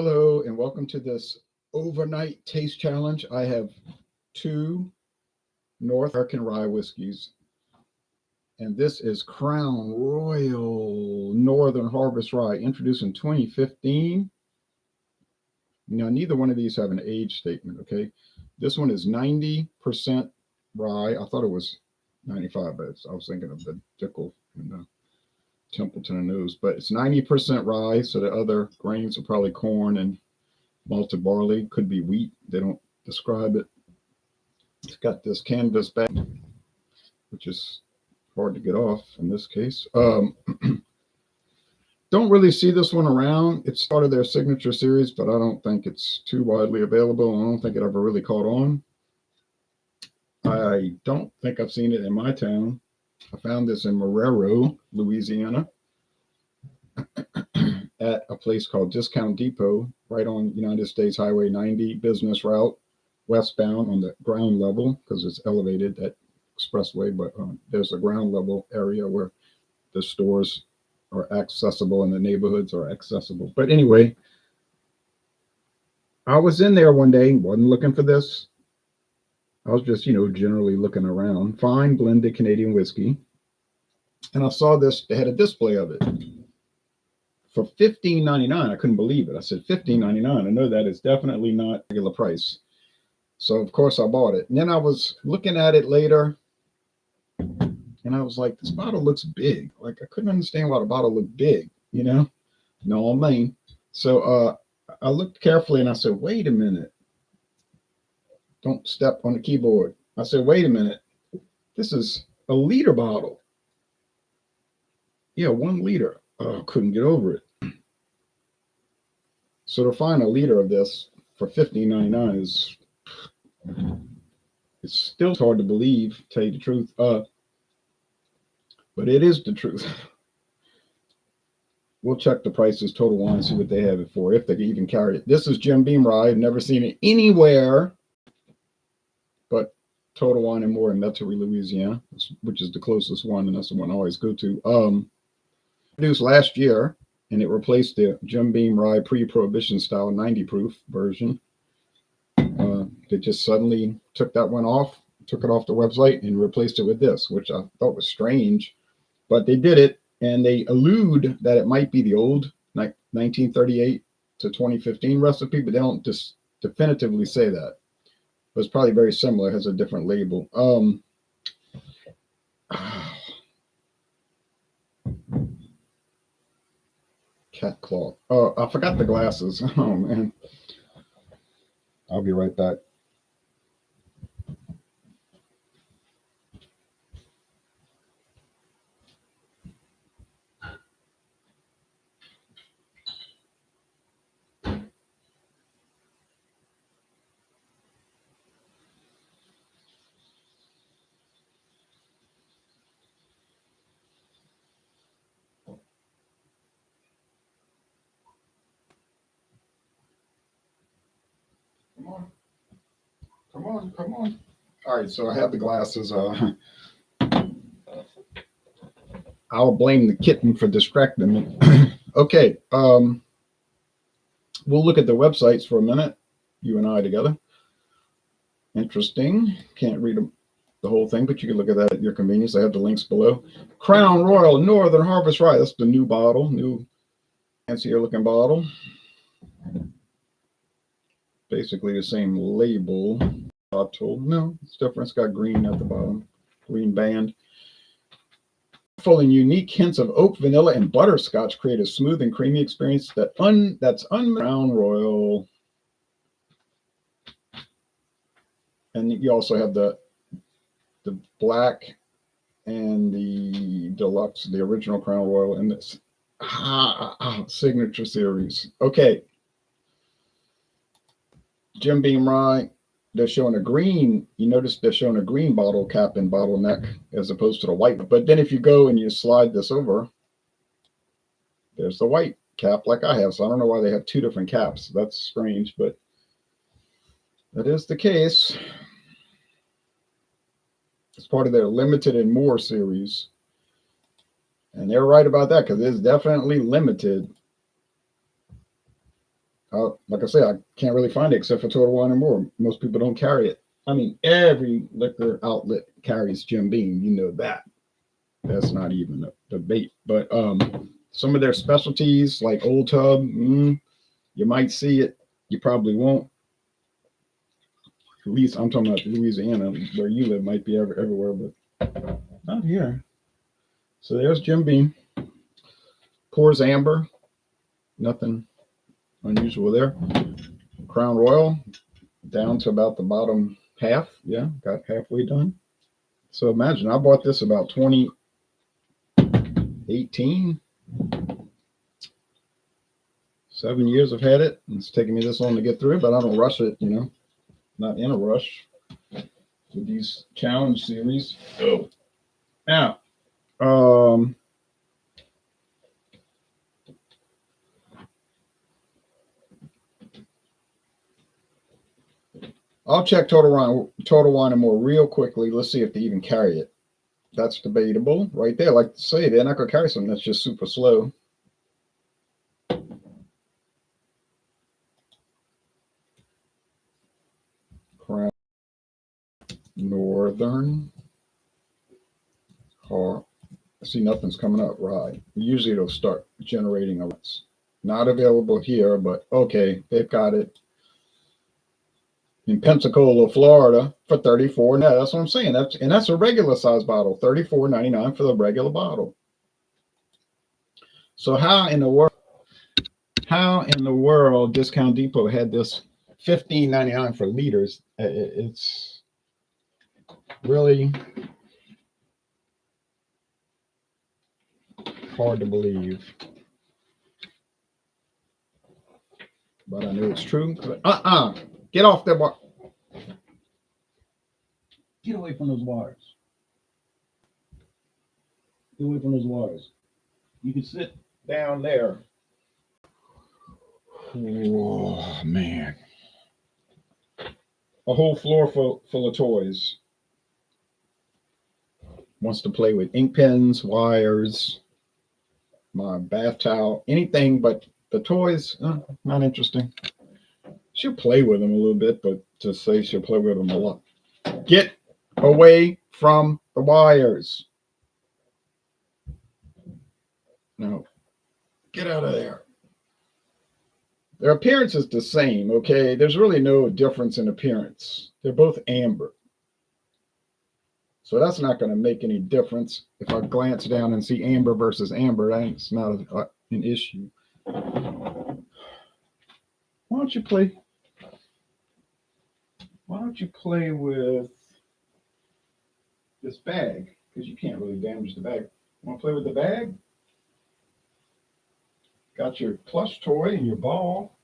Hello, and welcome to this overnight taste challenge. I have two North American rye whiskeys, and this is Crown Royal Northern Harvest Rye, introduced in 2015. Now, neither one of these have an age statement, okay? This one is 90% rye. I thought it was 95, but I was thinking of the Dickel and the Templeton and those, but it's 90% rye, so the other grains are probably corn and malted barley, could be wheat. They don't describe it. It's got this canvas back, which is hard to get off in this case. Don't really see this one around. It's part of their signature series, but I don't think it's too widely available. I don't think it ever really caught on. I don't think I've seen it in my town. I found this in Marrero, Louisiana, at a place called Discount Depot, right on United States Highway 90 business route, westbound on the ground level, because it's elevated, that expressway, but there's a ground level area where the stores are accessible and the neighborhoods are accessible. But anyway, I was in there one day, wasn't looking for this. I was just, generally looking around. Fine blended Canadian whiskey. And I saw this, they had a display of it for $15.99. I couldn't believe it. I said, $15.99. I know that is definitely not regular price. So, of course, I bought it. And then I was looking at it later, and I was like, this bottle looks big. Like, I couldn't understand why the bottle looked big, No, I mean. So I looked carefully, and I said, wait a minute. Don't step on the keyboard. I said, wait a minute. This is a liter bottle. Yeah, 1 liter. Oh, couldn't get over it. So to find a liter of this for $15.99 is, it's still hard to believe, to tell you the truth. But it is the truth. We'll check the prices, Total Wine, see what they have it for, if they can even carry it. This is Beam Rye. I've never seen it anywhere but Total Wine and More in Metairie, Louisiana, which is the closest one, and that's the one I always go to. Produced last year, and it replaced the Beam Rye pre-prohibition style 90 proof version. They just suddenly took that one off, took it off the website, and replaced it with this, which I thought was strange, but they did it, and they allude that it might be the old 1938 to 2015 recipe, but they don't just definitively say that. But it's probably very similar. It has a different label. Cat claw. Oh, I forgot the glasses. Oh, man. I'll be right back. Come on. All right, so I have the glasses. I'll blame the kitten for distracting me. Okay, we'll look at the websites for a minute, you and I together. Interesting. Can't read the whole thing, but you can look at that at your convenience. I have the links below. Crown Royal Northern Harvest Rye. That's the new bottle, new fancier looking bottle. Basically the same label. No, it's different. It's got green at the bottom, green band. Full and unique hints of oak, vanilla, and butterscotch create a smooth and creamy experience that's Crown Royal. And you also have the black and the deluxe, the original Crown Royal in this signature series. Okay. Beam Rye. They're showing a green, you notice they're showing a green bottle cap and bottle neck as opposed to the white. But then if you go and you slide this over, there's the white cap like I have. So I don't know why they have two different caps. That's strange, but that is the case. It's part of their limited and more series. And they're right about that, because it's definitely limited. Like I said, I can't really find it except for Total Wine and More. Most people don't carry it. I mean, every liquor outlet carries Jim Beam. You know that. That's not even a debate. But some of their specialties, like Old Tub, you might see it. You probably won't. At least I'm talking about Louisiana, where you live. Might be everywhere, but not here. So there's Jim Beam. Pours amber. Nothing unusual there. Crown Royal down to about the bottom half. Yeah, got halfway done. So imagine I bought this about 2018. 7 years I've had it. It's taking me this long to get through it, but I don't rush it, not in a rush with these challenge series. Oh. Now, I'll check Total Wine and More real quickly. Let's see if they even carry it. That's debatable right there. Like to say, they're not going to carry something that's just super slow. Crown Northern. Or see, nothing's coming up. Right. Usually it'll start generating a. Not available here, but okay, they've got it in Pensacola, Florida for $34. No, that's what I'm saying. That's a regular size bottle, $34.99 for the regular bottle. So how in the world Discount Depot had this $15.99 for liters? It's really hard to believe, but I know it's true. Get off that bar. Get away from those wires. Get away from those wires. You can sit down there. Oh, man. A whole floor full of toys. Wants to play with ink pens, wires, my bath towel, anything but the toys. Not interesting. She'll play with them a little bit, but to say she'll play with them a lot. Get away from the wires. No. Get out of there. Their appearance is the same, okay? There's really no difference in appearance. They're both amber. So that's not going to make any difference. If I glance down and see amber versus amber, that's not an issue. Why don't you play with this bag? Because you can't really damage the bag. Want to play with the bag? Got your plush toy and your ball.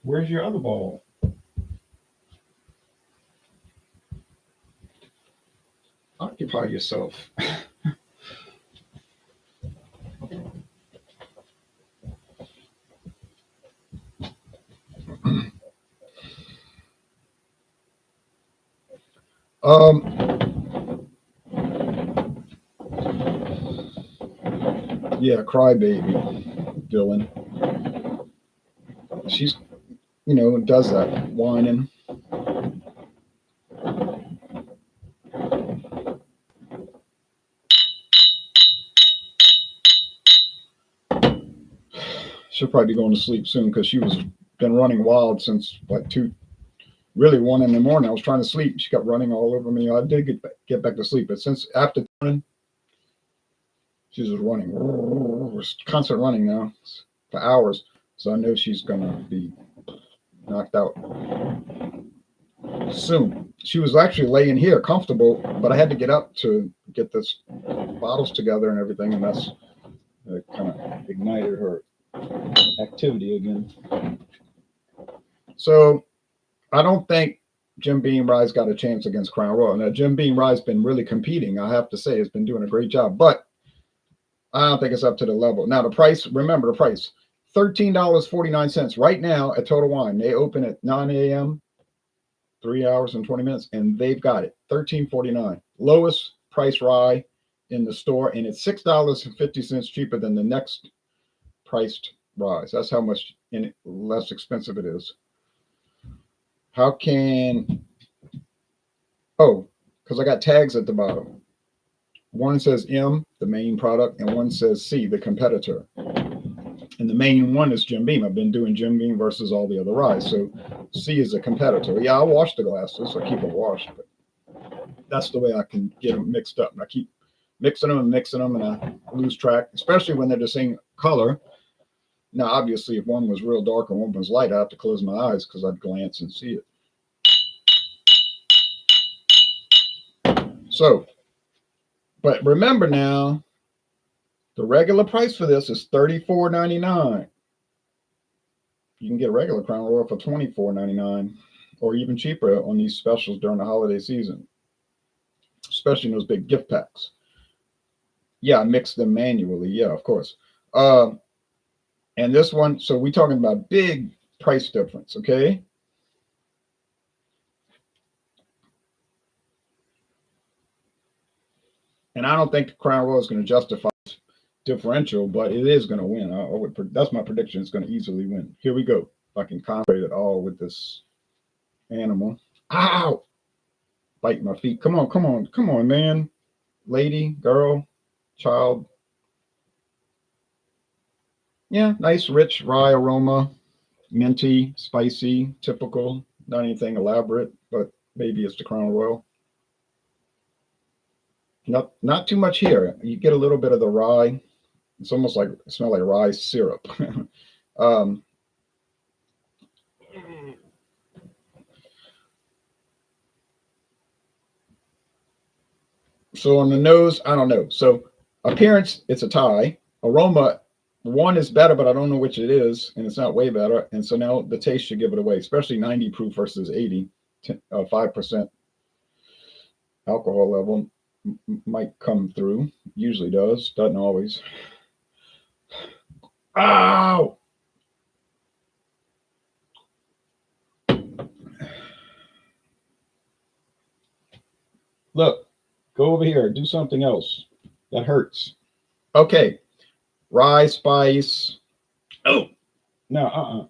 Where's your other ball? Occupy yourself. Yeah, crybaby, Dylan. She's, does that whining. She'll probably be going to sleep soon because she was been running wild since like 1 in the morning. I was trying to sleep. She kept running all over me. I did get back to sleep, but since after morning, she was running, constant running now for hours. So I know she's gonna be knocked out soon. She was actually laying here comfortable, but I had to get up to get this bottles together and everything, and that's kind of ignited her activity again. So I don't think Jim Beam Rye's got a chance against Crown Royal. Now, Jim Beam Rye's been really competing. I have to say, has been doing a great job, but I don't think it's up to the level. Now, the price, remember the price, $13.49 right now at Total Wine. They open at 9 a.m., 3 hours and 20 minutes, and they've got it, $13.49. Lowest price rye in the store, and it's $6.50 cheaper than the next priced rise. That's how much less expensive it is. How can, oh, because I got tags at the bottom. One says M, the main product, and one says C, the competitor. And the main one is Jim Beam. I've been doing Jim Beam versus all the other ryes. So C is a competitor. Yeah, I wash the glasses. I keep them washed, but that's the way I can get them mixed up. And I keep mixing them, and I lose track, especially when they're the same color. Now, obviously, if one was real dark and one was light, I have to close my eyes because I'd glance and see it. So, but remember now, the regular price for this is $34.99. You can get a regular Crown Royal for $24.99, or even cheaper on these specials during the holiday season, especially in those big gift packs. Yeah, I mix them manually. Yeah, of course. And this one, so we're talking about big price difference, okay? And I don't think the Crown Royal is going to justify differential, but it is going to win. That's my prediction. It's going to easily win. Here we go. If I can concentrate it all with this animal. Ow! Bite my feet. Come on, come on, come on, man. Lady, girl, child. Yeah, nice, rich rye aroma, minty, spicy, typical. Not anything elaborate, but maybe it's the Crown Royal. Not too much here. You get a little bit of the rye. It's almost like it smells like rye syrup. um, so on the nose, I don't know. So appearance, it's a tie. Aroma, one is better, but I don't know which it is, and it's not way better. And so now the taste should give it away, especially 90 proof versus 80, 5% alcohol level might come through. Usually does, doesn't always. Ow! Look, go over here, do something else. That hurts. Okay, rye spice. Oh, no,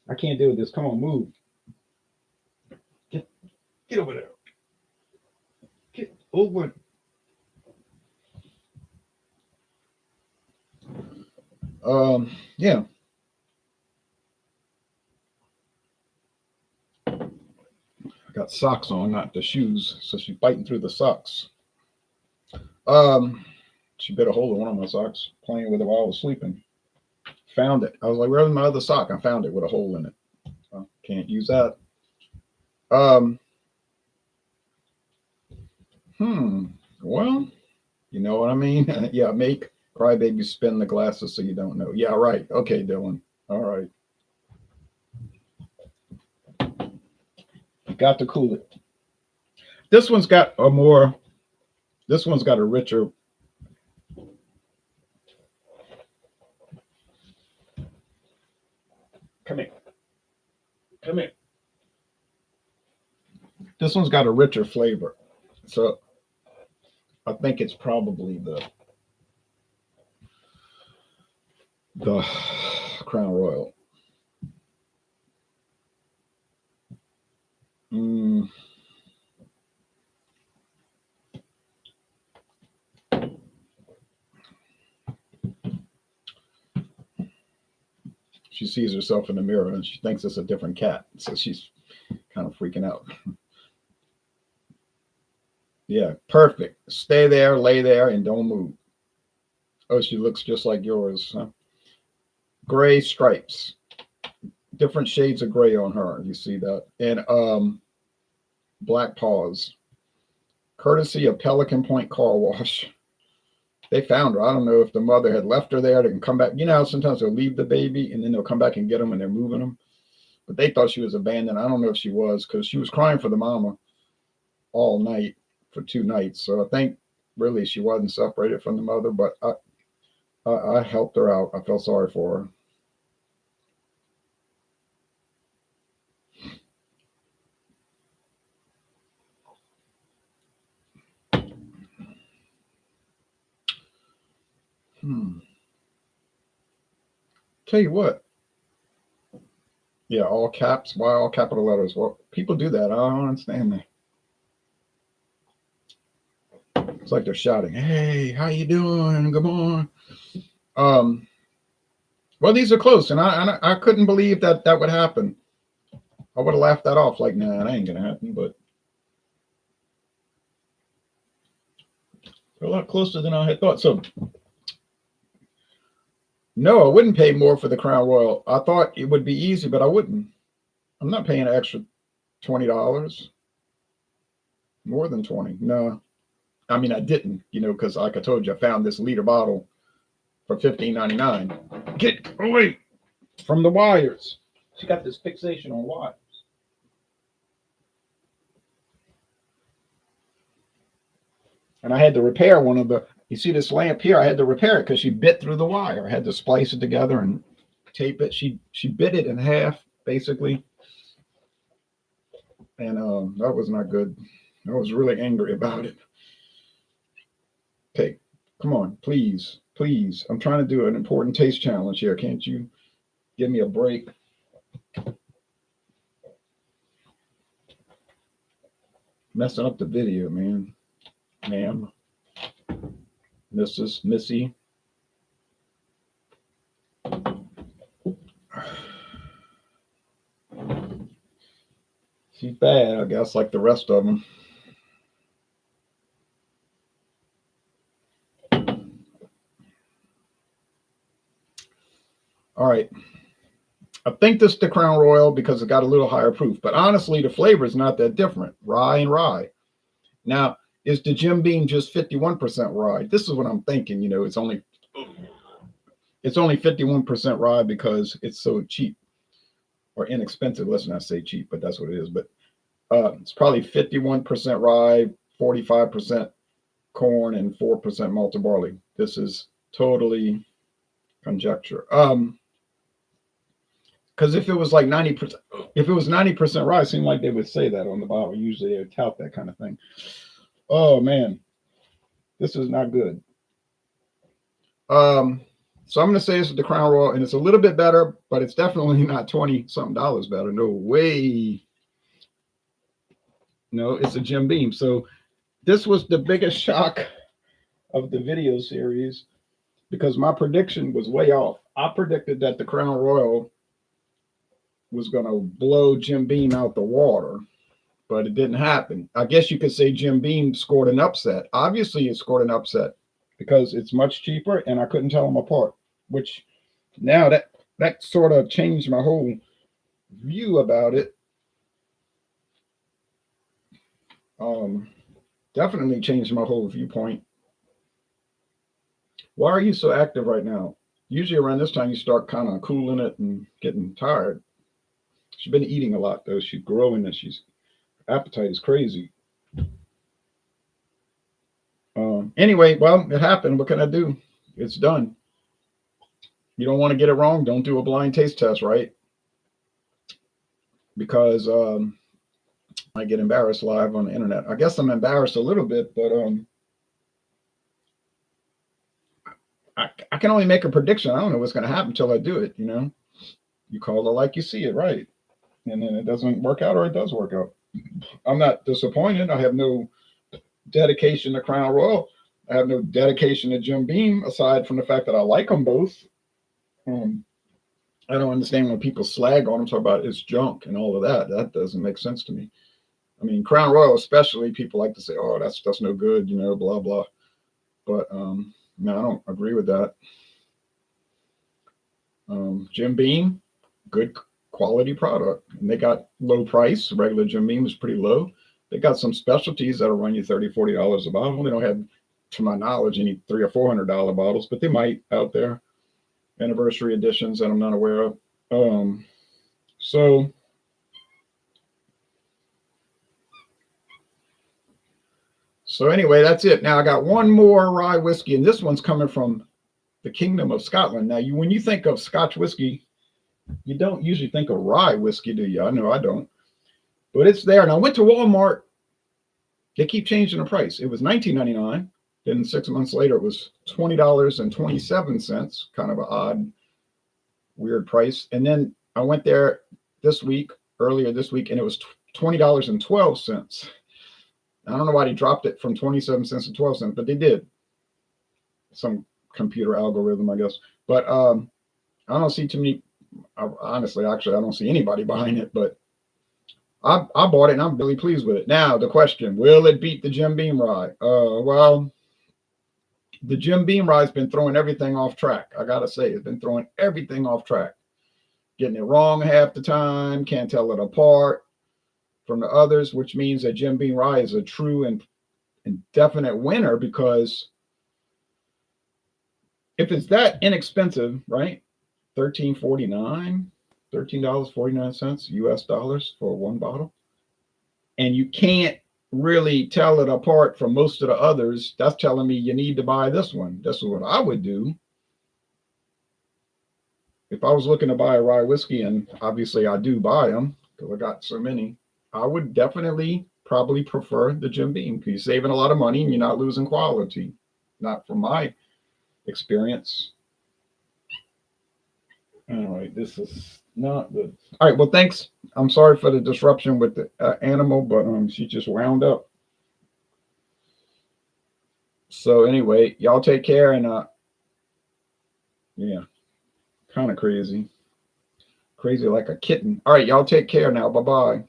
I can't do this. Come on, move. Get, get over there. Get over. Yeah. I got socks on, not the shoes, so she's biting through the socks. She bit a hole in one of my socks, playing with it while I was sleeping. Found it. I was like, "Where's my other sock?" I found it with a hole in it. Can't use that. Um, Well, you know what I mean? Yeah, make crybaby spin the glasses so you don't know. Yeah, right. Okay, Dylan. All right. You got to cool it. This one's got a more, this one's got a richer. Come here. Come here. This one's got a richer flavor. So I think it's probably the Crown Royal. Mm. She sees herself in the mirror and she thinks it's a different cat. So she's kind of freaking out. Yeah, perfect. Stay there, lay there, and don't move. Oh, she looks just like yours. Huh? Gray stripes, different shades of gray on her. You see that? And black paws, courtesy of Pelican Point Car Wash. They found her. I don't know if the mother had left her there. They can come back. You know how sometimes they'll leave the baby and then they'll come back and get them and they're moving them. But they thought she was abandoned. I don't know if she was because she was crying for the mama all night for 2 nights. So I think really she wasn't separated from the mother, but I helped her out. I felt sorry for her. Hmm. Tell you what. Yeah, all caps. Why all capital letters? Well, people do that. I don't understand that. It's like they're shouting, "Hey, how you doing? Come on." Um, well, these are close, and I couldn't believe that that would happen. I would have laughed that off, like, nah, that ain't gonna happen. But a lot closer than I had thought. So, no, I wouldn't pay more for the Crown Royal. I thought it would be easy, but I wouldn't. I'm not paying an extra $20, more than 20. No, I mean I didn't, because like I told you, I found this liter bottle for $15.99. Get away from the wires. She got this fixation on wires. And I had to repair one of the, you see this lamp here, I had to repair it because she bit through the wire. I had to splice it together and tape it. She bit it in half, basically. And that was not good. I was really angry about it. Okay, come on, please, please. I'm trying to do an important taste challenge here. Can't you give me a break? Messing up the video, man. Ma'am, Mrs. Missy. She's bad, I guess, like the rest of them. All right. I think this is the Crown Royal because it got a little higher proof, but honestly, the flavor is not that different. Rye and rye. Now, is the Jim Beam just 51% rye? This is what I'm thinking. It's only 51% rye because it's so cheap or inexpensive. Let's not say cheap, but that's what it is. But it's probably 51% rye, 45% corn, and 4% malted barley. This is totally conjecture. Because if it was like 90%, if it was 90% rye, it seemed like they would say that on the bottle. Usually they would tout that kind of thing. Oh man, this is not good. So I'm going to say this is the Crown Royal, and it's a little bit better, but it's definitely not $20-something better. No way. No, it's a Jim Beam. So this was the biggest shock of the video series because my prediction was way off. I predicted that the Crown Royal was going to blow Jim Beam out the water, but it didn't happen. I guess you could say Jim Beam scored an upset. Obviously, it scored an upset because it's much cheaper, and I couldn't tell them apart, which now that sort of changed my whole view about it. Definitely changed my whole viewpoint. Why are you so active right now? Usually around this time, you start kind of cooling it and getting tired. She's been eating a lot, though. She's growing and she's appetite is crazy. Anyway, well, it happened. What can I do? It's done. You don't want to get it wrong. Don't do a blind taste test, right? Because I get embarrassed live on the internet. I guess I'm embarrassed a little bit, but I can only make a prediction. I don't know what's going to happen until I do it. You call it like you see it, right? And then it doesn't work out, or it does work out. I'm not disappointed. I have no dedication to Crown Royal. I have no dedication to Jim Beam, aside from the fact that I like them both. I don't understand when people slag on them, talk about it's junk and all of that. That doesn't make sense to me. I mean, Crown Royal, especially, people like to say, "Oh, that's no good," blah blah. But no, I don't agree with that. Jim Beam, good quality product, and they got low price. Regular Jim Beam is pretty low. They got some specialties that'll run you $30-$40 a bottle. They don't have, to my knowledge, any $300 or $400 bottles, but they might out there. Anniversary editions that I'm not aware of. So anyway, that's it. Now I got one more rye whiskey, and this one's coming from the Kingdom of Scotland. Now, when you think of Scotch whiskey, you don't usually think of rye whiskey, do you? I know I don't. But it's there. And I went to Walmart. They keep changing the price. It was $19.99. Then 6 months later, it was $20.27. Kind of an odd weird price. And then I went there earlier this week, and it was $20.12. I don't know why they dropped it from 27 cents to 12 cents, but they did. Some computer algorithm, I guess. But I don't see too many. Honestly, actually, I don't see anybody behind it, but I bought it and I'm really pleased with it. Now, the question, will it beat the Jim Beam Rye? Well, the Jim Beam Rye has been throwing everything off track. I got to say, it's been throwing everything off track. Getting it wrong half the time, can't tell it apart from the others, which means that Jim Beam Rye is a true and definite winner, because if it's that inexpensive, right? $13.49, $13.49 US dollars for one bottle. And you can't really tell it apart from most of the others. That's telling me you need to buy this one. This is what I would do. If I was looking to buy a rye whiskey, and obviously I do buy them because I got so many, I would definitely probably prefer the Jim Beam, because you're saving a lot of money and you're not losing quality. Not from my experience. All right, this is not good. All right, well, thanks. I'm sorry for the disruption with the animal, but she just wound up. So anyway, y'all take care, and yeah, kind of crazy like a kitten. All right, y'all take care now. Bye bye.